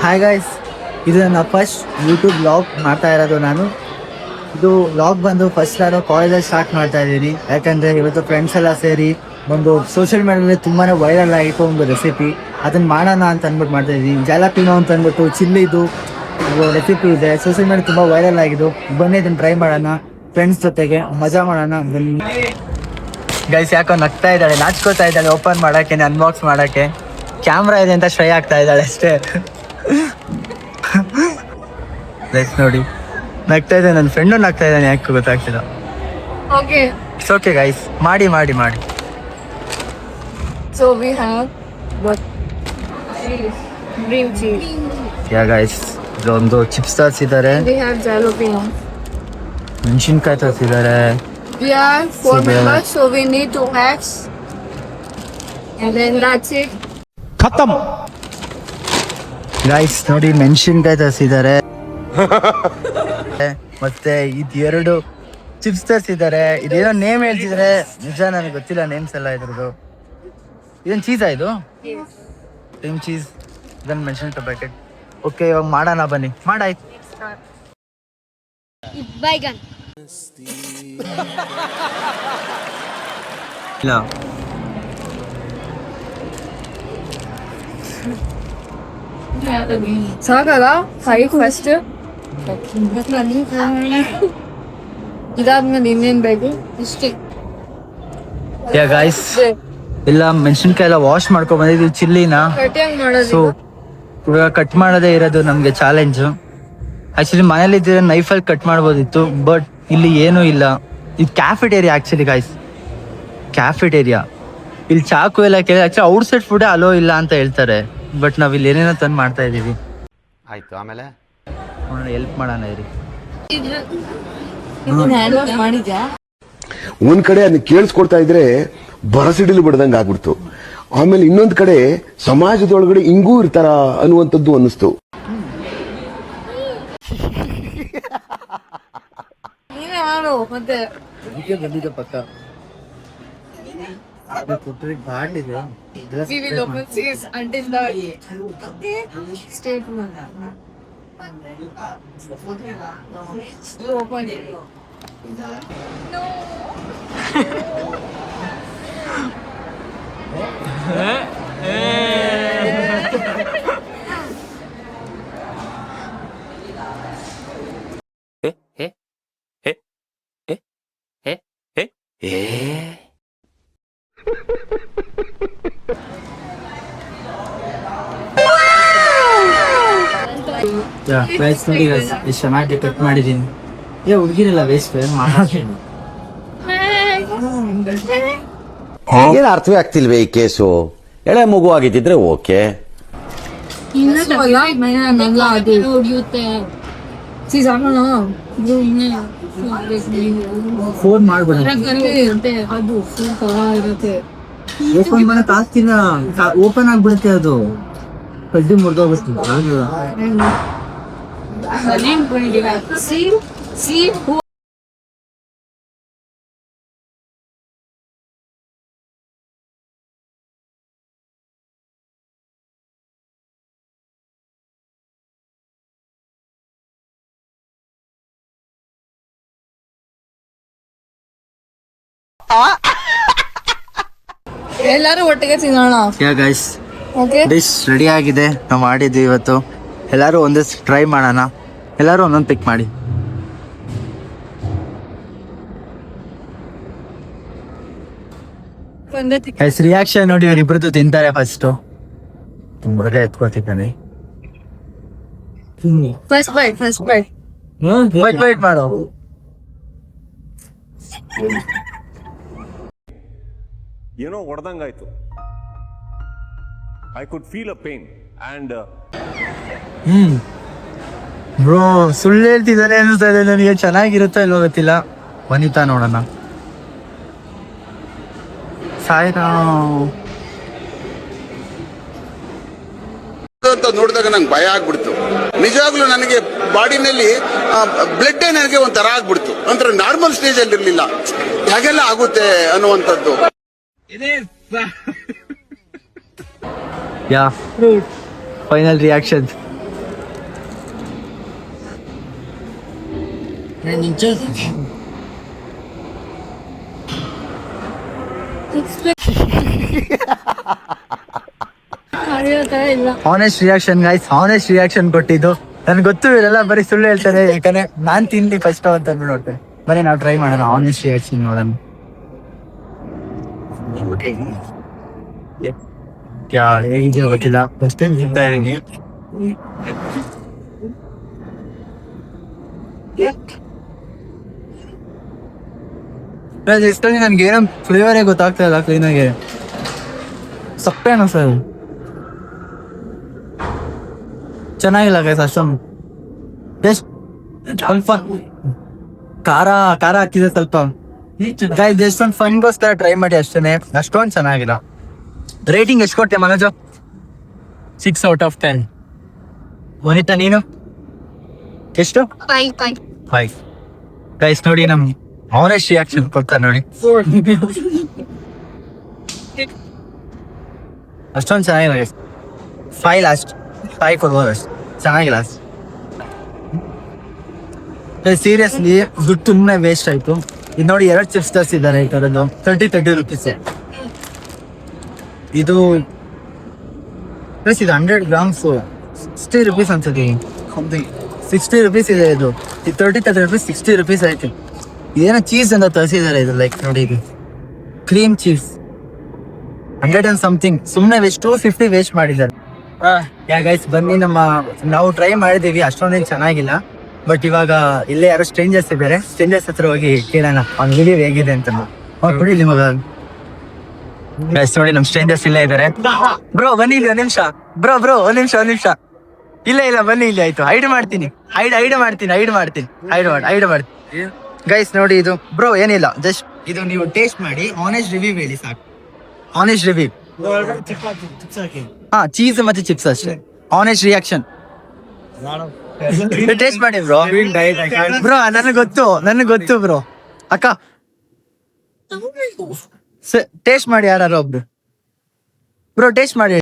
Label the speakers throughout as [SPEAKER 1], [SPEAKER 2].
[SPEAKER 1] Hi guys, ಇದು ನನ್ನ first YouTube vlog ಮಾಡ್ತಾ ಇರೋದು. ನಾನು ಇದು ವ್ಲಾಗ್ ಬಂದು ಫಸ್ಟ್ ನಾನು ಕಾಲೇಜಲ್ಲಿ ಸ್ಟಾರ್ಟ್ ಮಾಡ್ತಾ ಇದ್ದೀನಿ. ಯಾಕಂದರೆ ಇವತ್ತು ಫ್ರೆಂಡ್ಸ್ ಎಲ್ಲ ಸೇರಿ ಒಂದು ಸೋಷಿಯಲ್ ಮೀಡಿಯಾದಲ್ಲಿ ತುಂಬಾ ವೈರಲ್ ಆಗಿತ್ತು ಒಂದು ರೆಸಿಪಿ. ಅದನ್ನು ಮಾಡೋಣ ಅಂತ ಅಂದ್ಬಿಟ್ಟು ಮಾಡ್ತಾ ಇದ್ದೀನಿ. ಜಾಲಪಿನೋ ಅಂತ ಅಂದ್ಬಿಟ್ಟು ಚಿಲ್ಲಿದು ರೆಸಿಪಿ ಇದೆ, ಸೋಷಿಯಲ್ ಮೀಡಿಯಾ ತುಂಬ ವೈರಲ್ ಆಗಿದ್ದು. ಬನ್ನಿ ಇದನ್ನು ಟ್ರೈ ಮಾಡೋಣ, ಫ್ರೆಂಡ್ಸ್ ಜೊತೆಗೆ ಮಜಾ ಮಾಡೋಣ. ಬನ್ನಿ ಗೈಸ್. ಯಾಕೋ ನಗ್ತಾ ಇದ್ದಾಳೆ, ನಾಚ್ಕೋತಾ ಇದ್ದಾಳೆ ಓಪನ್ ಮಾಡೋಕ್ಕೆ, ಅನ್ಬಾಕ್ಸ್ ಮಾಡೋಕ್ಕೆ. ಕ್ಯಾಮ್ರಾ ಇದೆ ಅಂತ ಟ್ರೈ ಆಗ್ತಾ ಇದ್ದಾಳೆ ಅಷ್ಟೇ. ಲೈಕ್ ನೋಡಿ, ನಗ್ತಾ ಇದೆ. ನನ್ನ ಫ್ರೆಂಡು ನಗ್ತಾ ಇದ್ದಾನೆ, ಯಾಕೆ ಗೊತ್ತಾಗ್ತಿಲ್ಲ.
[SPEAKER 2] Okay.
[SPEAKER 1] ಇಟ್ಸ್ ಓಕೆ ಗೈಸ್, ಮಾಡಿ.
[SPEAKER 2] So we have what? Green cheese.
[SPEAKER 1] Yeah guys, ಇದೊಂದು ಚಿಪ್ಸ್ ತರಿಸಿದ್ದಾರೆ,
[SPEAKER 2] We have jalapeno.
[SPEAKER 1] ಮೆಣಸಿನ್ಕಾಯಿ ತರಿಸಿದ್ದಾರೆ.
[SPEAKER 2] We are 4
[SPEAKER 1] So
[SPEAKER 2] members, so we need 2 packs. And then that's it.
[SPEAKER 3] खत्म।
[SPEAKER 1] ಗೈಸ್ ನೋಡಿ, ಮೆಣಸಿನ್ಕಾಯಿ ತರಿಸಿದ್ದಾರೆ. ಮತ್ತೆ ಇದೆರಡು ಚಿಪ್ಸ್ ತರಿಸಿದ್ದಾರೆ. ಇದೇನೋ ನೇಮ್ ಹೇಳ್ತಿದ್ದಾರೆ, ನಿಜ ನನಗೆ ಗೊತ್ತಿಲ್ಲ ನೇಮ್ಸ್ ಎಲ್ಲ ಇದ್ರದ್ದು. ಇದೊಂದು ಚೀಸಾ? ಇದು ಕ್ರೀಮ್ ಚೀಸ್, ಇದನ್ನು ಮೆಣಸಿನ್ಕಾಯಿ ಪ್ಯಾಕೆಟ್. ಓಕೆ, ಇವಾಗ ಮಾಡೋಣ ಬನ್ನಿ. ಮಾಡಾಯ್ತು. ಇಲ್ಲ
[SPEAKER 2] ಸಾಕಲ್ಲ ಹೈಟ್ ಫಸ್ಟ್. ಇದಾದ್ಮೇಲೆ ಇನ್ನೇನ್ ಬೇಕು ಇಷ್ಟೇ.
[SPEAKER 1] ಯಾ ಗೈಸ್, ಇಲ್ಲ ಮೆಣಸಿನ್ಕಾಯಿ ಎಲ್ಲ ವಾಶ್ ಮಾಡ್ಕೊಂಡ್ ಬಂದಿದ್ದೀವಿ ಚಿಲ್ಲಿನ.
[SPEAKER 2] ಕಟಿಂಗ್
[SPEAKER 1] ಸೊ
[SPEAKER 2] ಮಾಡೋದು
[SPEAKER 1] ಇವಾಗ ಕಟ್ ಮಾಡೋದೇ ಇರೋದು ನಮ್ಗೆ ಚಾಲೆಂಜ್. ಆಕ್ಚುಲಿ ಮನೇಲಿ ಇದ್ದರೆ ನೈಫಲ್ಲಿ ಕಟ್ ಮಾಡ್ಬೋದಿತ್ತು, ಬಟ್ ಇಲ್ಲಿ ಏನೂ ಇಲ್ಲ. ಇದು ಕ್ಯಾಫೆಟೇರಿಯಾ ಆಕ್ಚುಲಿ ಗೈಸ್, ಕ್ಯಾಫೆಟೇರಿಯಾ. ಇಲ್ಲಿ ಚಾಕು ಎಲ್ಲ ಕೇಳಿ actually out side food hello ಇಲ್ಲ ಅಂತ ಹೇಳ್ತಾರೆ, ಬಟ್ ನಾವ್ ಇಲ್ಲಿ ಏನೇನೋ ತಂದು ಮಾಡ್ತಾ ಇದೀವಿ.
[SPEAKER 3] ಆಯ್ತು, ಆಮೇಲೆ
[SPEAKER 1] ಹೆಲ್ಪ್ ಮಾಡೋಣ ಇರಿ.
[SPEAKER 2] ಮಾಡಿದ್ಯಾ?
[SPEAKER 4] ಒಂದ್ ಕಡೆ ಅದನ್ನ ಕೇಳಿಸ್ಕೊಡ್ತಾ ಇದ್ರೆ ಬರಸಿಡಿಲು ಬಿಡದಂಗ ಆಗ್ಬಿಡ್ತು. ಆಮೇಲೆ ಇನ್ನೊಂದ್ ಕಡೆ ಸಮಾಜದೊಳಗಡೆ ಹಿಂಗೂ ಇರ್ತಾರ ಅನ್ನುವಂಥದ್ದು ಅನ್ನಿಸ್ತು.
[SPEAKER 2] ನೀನೇ ಮಾಡು ಮತ್ತೆ.
[SPEAKER 1] ಅದಕ್ಕೆ ಬಂದಿದ್ದ ಪಕ್ಕ
[SPEAKER 2] We will open this until the statement. You open it. No.
[SPEAKER 1] Price ನೋಡಿ ಎಷ್ಟು ಚೆನ್ನಾಗಿ ಕಟ್ ಮಾಡಿದ್ದೀನಿ. ಹುಡುಗಿರೆಲ್ಲ ವೇಸ್ಟ್
[SPEAKER 5] ಏನು ಅರ್ಥವೇ ಆಗ್ತಿಲ್ವೇ ಈ ಕೇಸು? ಎಳೆ ಮಗು ಆಗಿದ್ದಿದ್ರೆ ಓಕೆ.
[SPEAKER 1] ಫೋನ್ ಮಾಡ್ಬೋದು.
[SPEAKER 2] ಅದು ಇರುತ್ತೆ.
[SPEAKER 1] ಓಪನ್ ಮಾಡಕ್ ಆಗ್ತಿಲ್ಲ, ಓಪನ್ ಆಗ್ಬಿಡುತ್ತೆ ಅದು. ಕಡ್ಡಿ ಮುರಿದೋಗ್ಬಿಡ್ತು.
[SPEAKER 2] See who. ಎಲ್ಲರೂ ಒಟ್ಟಿಗೆ ತಿನ್ನೋಣ.
[SPEAKER 1] ಗೈಸ್,
[SPEAKER 2] ಓಕೆ,
[SPEAKER 1] ಡಿಶ್ ರೆಡಿ ಆಗಿದೆ. ನಾವು ಮಾಡಿದ್ವಿ ಇವತ್ತು. ಎಲ್ಲರೂ ಒಂದೇ ಟ್ರೈ ಮಾಡೋಣ. ಎಲ್ಲರೂ ಒಂದೊಂದು ಪಿಕ್ ಮಾಡಿ. ರಿಯಾಕ್ಷನ್ ನೋಡಿ, ಇವರಿಬ್ರದ್ದು ತಿಂತಾರೆ ಫಸ್ಟ್. ತುಂಬಾ ಎತ್ಕೋತಿದ್ದಾನೆ.
[SPEAKER 2] ಫಸ್ಟ್ ಬೈಟ್
[SPEAKER 1] ವೈಟ್ ಮಾಡೋ.
[SPEAKER 6] ಏನೋ ಹೊಡೆದಂಗಾಯ್ತು. I could feel a pain and
[SPEAKER 1] bro ಸುಳ್ಳು ಹೇಳ್ತಿದ್ದಾನೆ ಅನಿಸ್ತಾ ಇದೆ ನನಗೆ. ಚೆನ್ನಾಗಿರುತ್ತೋ ಇಲ್ವೋ ಗೊತ್ತಿಲ್ಲ. ವನಿತಾ ನೋಡೋಣ. ಸಾಯಿರಾಮ್
[SPEAKER 7] ಅಂತ ನೋಡಿದಾಗ ನಂಗೆ ಭಯ ಆಗ್ಬಿಡ್ತು. ನಿಜವಾಗ್ಲೂ ನನಗೆ ಬಾಡಿನಲ್ಲಿ ಬ್ಲಡ್ ನನಗೆ ಒಂಥರ ಆಗ್ಬಿಡ್ತು. ಒಂಥರ ನಾರ್ಮಲ್ ಸ್ಟೇಜ್ ಅಲ್ಲಿ ಇರ್ಲಿಲ್ಲ, ಹೇಗೆಲ್ಲ ಆಗುತ್ತೆ ಅನ್ನುವಂಥದ್ದು.
[SPEAKER 1] ಯಾ ಫೈನಲ್ ರಿಯಾಕ್ಷನ್
[SPEAKER 2] ಅರಿಯೋ ತರ ಇಲ್ಲ.
[SPEAKER 1] Honest reaction guys, honest reaction ಕೊಟ್ಟಿದ್ದು. ನನ್ಗೆ ಗೊತ್ತು ಇವರೆಲ್ಲ ಬರೀ ಸುಳ್ಳು ಹೇಳ್ತಾರೆ, ಯಾಕಂದ್ರೆ ನಾನ್ ತಿನ್ಲಿ ಫಸ್ಟ್ ಅಂತ ನೋಡ್ತೇನೆ. ಬರೀ ನಾವು ಟ್ರೈ ಮಾಡೋಣ, ಆನೆಸ್ಟ್ ರಿಯಾಕ್ಷನ್ ನೋಡೋಣ. ಹೇಗಿದೆ ಗೊತ್ತಿಲ್ಲ, ಫಸ್ಟ್ ಟೈಮ್ ತಿಂತಾ ಇದೀನಿ. ಇಷ್ಟೊಂದು ನನ್ಗೆ ಏನೋ ಫ್ಲೇವರೇ ಗೊತ್ತಾಗ್ತಾ ಇಲ್ಲ ಕ್ಲೀನಾಗಿ. ಸಪ್ಪೆ ಅನ್ನಿಸ್ತದೆ, ಚೆನ್ನಾಗಿಲ್ಲ ಗೈಸ್ ಅಷ್ಟೊಂದು. ಜಸ್ಟ್ ಸ್ವಲ್ಪ ಖಾರ ಖಾರ ಹಾಕಿದೆ ಸ್ವಲ್ಪ. ಗೈಸ್ ಜಸ್ಟ್ ಒಂದು ಫನ್ಗೋಸ್ಕರ ಟ್ರೈ ಮಾಡಿ ಅಷ್ಟೇ, ಅಷ್ಟೊಂದು ಚೆನ್ನಾಗಿಲ್ಲ. ರೇಟಿಂಗ್ ಎಷ್ಟು ಕೊಡ್ತೀಯ ಮನೋಜ್?
[SPEAKER 8] 6 out of 10.
[SPEAKER 1] ವನಿತಾ ನೀನು ಎಷ್ಟು? 5. ಗೈಸ್ ನೋಡಿ ನಮ್ ಆನೆಸ್ಟ್ ರಿಯಾಕ್ಷನ್ ಕೊಡ್ತಾರೆ ನೋಡಿ. ಅಷ್ಟೊಂದು ಚೆನ್ನಾಗಿಲ್ಲ ಗೈಸ್. 5 ಲಾಸ್ಟ್, 5 ಕೊಡ್ಬೋದು ಅಷ್ಟು, ಚೆನ್ನಾಗಿಲ್ಲ. ಸೀರಿಯಸ್ಲಿ ದುಡ್ಡು ತುಂಬಾ ವೇಸ್ಟ್ ಆಯ್ತು. ಇದು ನೋಡಿ 2 ಚಿಪ್ಸ್ ತರಿಸಿದ್ದಾರೆ ಈ ಥರದ್ದು, 30 rupees. ಇದು ಪ್ಲಸ್ ಇದು 100 grams 60 rupees ಅನ್ಸುತ್ತೆ. 60 rupees ಇದೆ ಇದು. 30 rupees 60 rupees ಆಯ್ತು. ಏನೋ ಚೀಸ್ ಅಂತ ತರಿಸಿದ್ದಾರೆ ಇದು, ಲೈಕ್ ನೋಡಿ ಇದು ಕ್ರೀಮ್ ಚೀಸ್ 100 and something. ಸುಮ್ಮನೆ ವೇಸ್ಟ್, 250 ವೇಸ್ಟ್ ಮಾಡಿದ್ದಾರೆ. ಯಾ ಗೈಸ್ ಬನ್ನಿ, ನಾವು ಟ್ರೈ ಮಾಡಿದ್ದೀವಿ, ಅಷ್ಟೊಂದೇನು ಚೆನ್ನಾಗಿಲ್ಲ. ಬಟ್ ಇವಾಗ ಇಲ್ಲೇ ಯಾರೋ ಸ್ಟ್ರೇಂಜರ್ಸ್ ಇದ್ದಾರೆ, ಸ್ಟ್ರೇಂಜರ್ಸ್ ಹತ್ರ ಹೋಗಿ ಕೇಳೋಣ ಅವ್ನ ರಿವ್ಯೂ ಹೇಗಿದೆ ಅಂತ. ಕೊಡಿ ನಿಮಗ ಗೈಸ್ ನೋಡಿ ನಮ್ ಸ್ಟ್ರೇಂಜರ್ಸ್ ಇಲ್ಲೇ ಇದ್ದಾರೆ. ಬ್ರೋ ಬನ್ನಿ ಇಲ್ಲಿ ಒಂದ್ ನಿಮಿಷ. ಬ್ರೋ ಒಂದ್ ನಿಮಿಷ. ಇಲ್ಲ ಬನ್ನಿ ಇಲ್ಲಿ, ಆಯ್ತು ಹೈಡ್ ಮಾಡ್ತೀನಿ. ಗೈಸ್ ನೋಡಿ ಇದು ಬ್ರೋ ಏನಿಲ್ಲ, ಜಸ್ಟ್ ಇದು ನೀವು ಟೇಸ್ಟ್ ಮಾಡಿ, ಆನೆಸ್ಟ್ ರಿವ್ಯೂ ಹೇಳಿ ಸಾಕು. ಆನೆಸ್ಟ್ ರಿವ್ಯೂ, ಹಾ ಚೀಸ್ ಮತ್ತೆ ಚಿಪ್ಸ್ ಅಷ್ಟೇ. ಆನೆಸ್ಟ್ ರಿಯಾಕ್ಷನ್ ಟೇಸ್ಟ್ ಮಾಡಿ ಬ್ರೋ. ನನಗೆ ಗೊತ್ತು ಬ್ರೋ. ಅಕ್ಕ ಟೇಸ್ಟ್ ಮಾಡಿ, ಯಾರು ಒಬ್ರು ಬ್ರೋ ಟೇಸ್ಟ್ ಮಾಡಿ.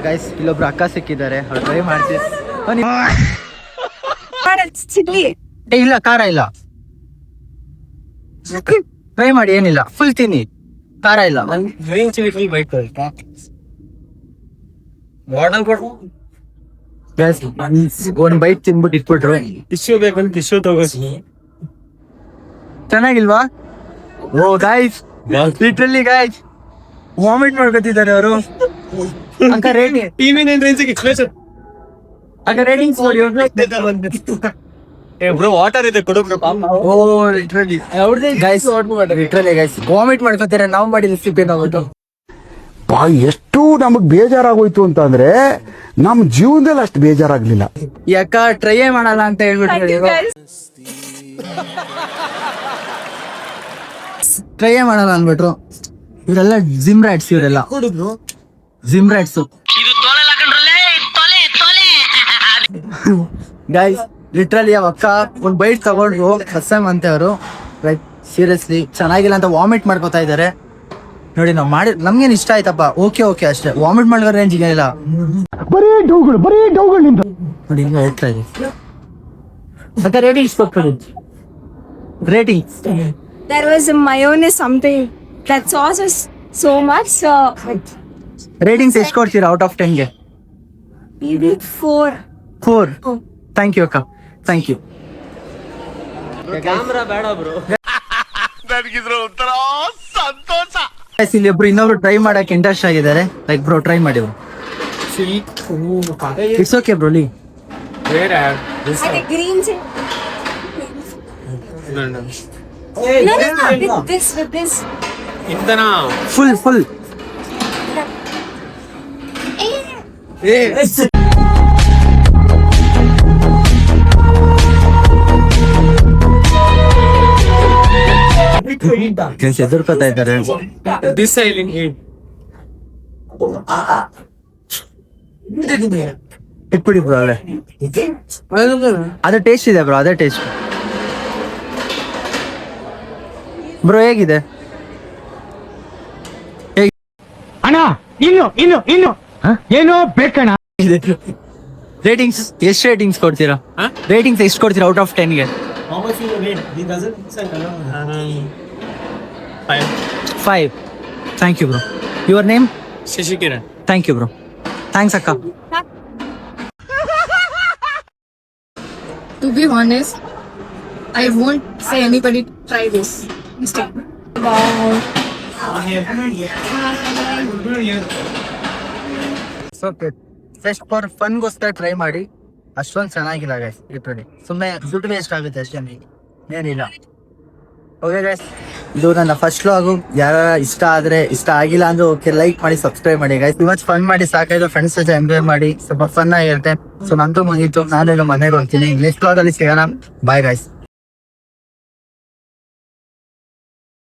[SPEAKER 1] ಗೈಸ್ ಇಲ್ಲೊಬ್ರು ಅಕ್ಕ ಸಿಕ್ಕಿದ್ದಾರೆ, ಅವ್ರು ಟ್ರೈ ಮಾಡ್ತೀವಿ. ಇಲ್ಲ ಖಾರ ಇಲ್ಲ, ಟ್ರೈ ಮಾಡಿ, ಏನಿಲ್ಲ ಫುಲ್ ತಿನ್ನಿ, ಖಾರ ಇಲ್ಲ.
[SPEAKER 8] Green chilli full bite bottle ಕೊಡು.
[SPEAKER 1] ಒಂದ್ ಬೈಟ್ ತಿನ್ಬಿಟ್ಟು ಇಟ್ಬಿಟ್ರು.
[SPEAKER 8] ಟಿಶ್ಯೂ ಬೇಕಂತ ಟಿಶ್ಯೂ ತಗೋ.
[SPEAKER 1] ಚೆನ್ನಾಗಿಲ್ವಾ? Oh guys literally guys vomit ಮಾಡ್ಕೊತಿದ್ದಾರೆ ಅವರು. ಅಕ್ಕ ರೇಟಿಂಗ್
[SPEAKER 8] ಟಿವಿ9 ರೇಂಜಿಗೆ ಎಕ್ಸ್ಪ್ರೆಷನ್.
[SPEAKER 1] ಅಕ್ಕ ರೇಟಿಂಗ್ಸ್ ನೋಡಿ.
[SPEAKER 8] ಬ್ರೋ ವಾಟರ್ ಇದೆ ಕೊಡು ಬ್ರೋ.
[SPEAKER 1] ಓ ಲಿಟ್ರಲಿ ಗೈಸ್ ವಾಮಿಟ್ ಮಾಡ್ಕೊತಾರೆ. ನಾವು ಮಾಡಿದ ರೆಸಿಪಿ ಏನಾಗ್ಬಿಟ್ಟು
[SPEAKER 4] ಎಷ್ಟು ನಮಗ್ ಬೇಜಾರಾಗೋಯ್ತು ಅಂತ ಅಂದ್ರೆ ನಮ್ ಜೀವನದಲ್ಲಿ ಅಷ್ಟು ಬೇಜಾರಾಗ್ಲಿಲ್ಲ.
[SPEAKER 1] ಯಾಕ ಟ್ರೈ ಮಾಡಲ್ಲ ಅಂತ ಹೇಳ್ಬಿಟ್ಟು ಟ್ರೈ ಮಾಡಲ್ಲ ಅನ್ಬಿಟ್ರು. ಇವರೆಲ್ಲ ಜಿಮ್ ರ್ಯಾಟ್ಸ್, ಇವರೆಲ್ಲ ಜಿಮ್ ರ್ಯಾಟ್ಸ್. ಗೈಸ್ ಲಿಟ್ರಲಿ ಅಕ್ಕ ಒಂದ್ ಬೈಟ್ ತಗೊಂಡ್ರು ಕಸಮ್ ಅಂತ ಅವರು. ಲೈಕ್ ಸೀರಿಯಸ್ಲಿ ಚೆನ್ನಾಗಿಲ್ಲ ಅಂತ ವಾಮಿಟ್ ಮಾಡ್ಕೋತಾ ಇದ್ದಾರೆ ನೋಡಿ. ನಾವು ಮಾಡಿ ನಮ್ಗೇನ್ ಇಷ್ಟ ಆಯ್ತಪ್ಪ, ಓಕೆ ಅಷ್ಟೇ. ವಾಮಿಟ್ ಮಾಡೋ ರೇಂಜ್ ಇಲ್ಲ, ಬರೀ ಡೌಗಳು ನಿಂತು ನೋಡಿ ಹಿಂಗ ಹೇಳ್ತಾ ಇದೆ. ಮತ್ತೆ ರೇಟಿಂಗ್ಸ್ ಕೊಟ್ಬಿಡಿ, ratings.
[SPEAKER 2] There was a mayonnaise something. That sauce is so much.
[SPEAKER 1] Ratings ಎಷ್ಟು ಕೊಡ್ತೀರಾ ಔಟ್ ಆಫ್ 10ಗೆ?
[SPEAKER 2] Maybe 4.
[SPEAKER 1] ಥ್ಯಾಂಕ್ ಯು ಅಕ್ಕ, ಥ್ಯಾಂಕ್ ಯು.
[SPEAKER 8] ಕ್ಯಾಮ್ರಾ ಬೇಡ ಬ್ರೋ.
[SPEAKER 1] ಇಲ್ಲಿ ಒಬ್ರು ಇನ್ನೊಬ್ರು ಟ್ರೈ ಮಾಡಕ್ ಇಂಟ್ರೆಸ್ಟ್ ಆಗಿದ್ದಾರೆ. ಲೈಕ್ ಬ್ರೋ ಟ್ರೈ ಮಾಡಿ, ಇಟ್ಸ್ ಓಕೆ ಬ್ರೋ. ಲೀ
[SPEAKER 2] The green chili. No. With this.
[SPEAKER 8] ಇಂತನಾ
[SPEAKER 1] ಫುಲ್ ಎದುರ್ಕೋತಾ ಇದ್ದಾರೆ.
[SPEAKER 8] ದಿಸ್ ಸೈಲಿಂಗ್
[SPEAKER 1] ಇಟ್ಬಿಡಿ ಬ್ರೋ. ಅದೇ ಟೇಸ್ಟ್ ಇದೆ ಬ್ರೋ, ಅದೇ ಟೇಸ್ಟ್ ಬ್ರೋ. ಹೇಗಿದೆ
[SPEAKER 9] ಅಣ್ಣ? ಇನ್ನು ಏನೋ ಬೇಕಣ್ಣ.
[SPEAKER 1] ರೇಟಿಂಗ್ಸ್ ಎಷ್ಟು ರೇಟಿಂಗ್ಸ್ ಕೊಡ್ತೀರಾ? ರೇಟಿಂಗ್ಸ್ ಎಷ್ಟು ಕೊಡ್ತೀರಾ out of 10ಗೆ? 5. Thank you, bro. Your name?
[SPEAKER 8] Shashikiran.
[SPEAKER 1] Thank you, bro. Thanks, Akka.
[SPEAKER 2] To be honest, I won't say anybody try this mistake. Wow.
[SPEAKER 1] Okay just for ಫನ್ಗೋಸ್ಕರ ಟ್ರೈ ಮಾಡಿ. ಅಷ್ಟೊಂದು ಚೆನ್ನಾಗಿಲ್ಲ ಗೈಸ್ ಲಿಟ್ರಲಿ. ಸುಮ್ಮನೆ ದುಡ್ಡು waste ಆಗುತ್ತೆ ಅಷ್ಟೇ, ಏನಿಲ್ಲ. ಓಕೆ ಗೈಸ್, ಇದು ನನ್ನ ಫಸ್ಟ್ ವ್ಲಾಗು. ಯಾರ ಇಷ್ಟ ಆದರೆ, ಇಷ್ಟ ಆಗಿಲ್ಲ ಅಂದ್ರೆ ಓಕೆ, ಲೈಕ್ ಮಾಡಿ, ಸಬ್ಸ್ಕ್ರೈಬ್ ಮಾಡಿ ಗೈಸ್. ಇವತ್ತು ಫನ್ ಮಾಡಿ ಸಾಕಾಯ್ತು, ಫ್ರೆಂಡ್ಸ್ ಜೊತೆ ಎಂಜಾಯ್ ಮಾಡಿ, ಸ್ವಲ್ಪ ಫನ್ ಆಗಿರುತ್ತೆ. ಸೊ ನಂತೂ ಮುಗೀತು, ನಾನೇನು ಮನೆಗೆ ಹೋಗ್ತೀನಿ. ನೆಕ್ಸ್ಟ್ ವ್ಲಾಗಲ್ಲಿ ಸಿಗೋಣ. Bye guys.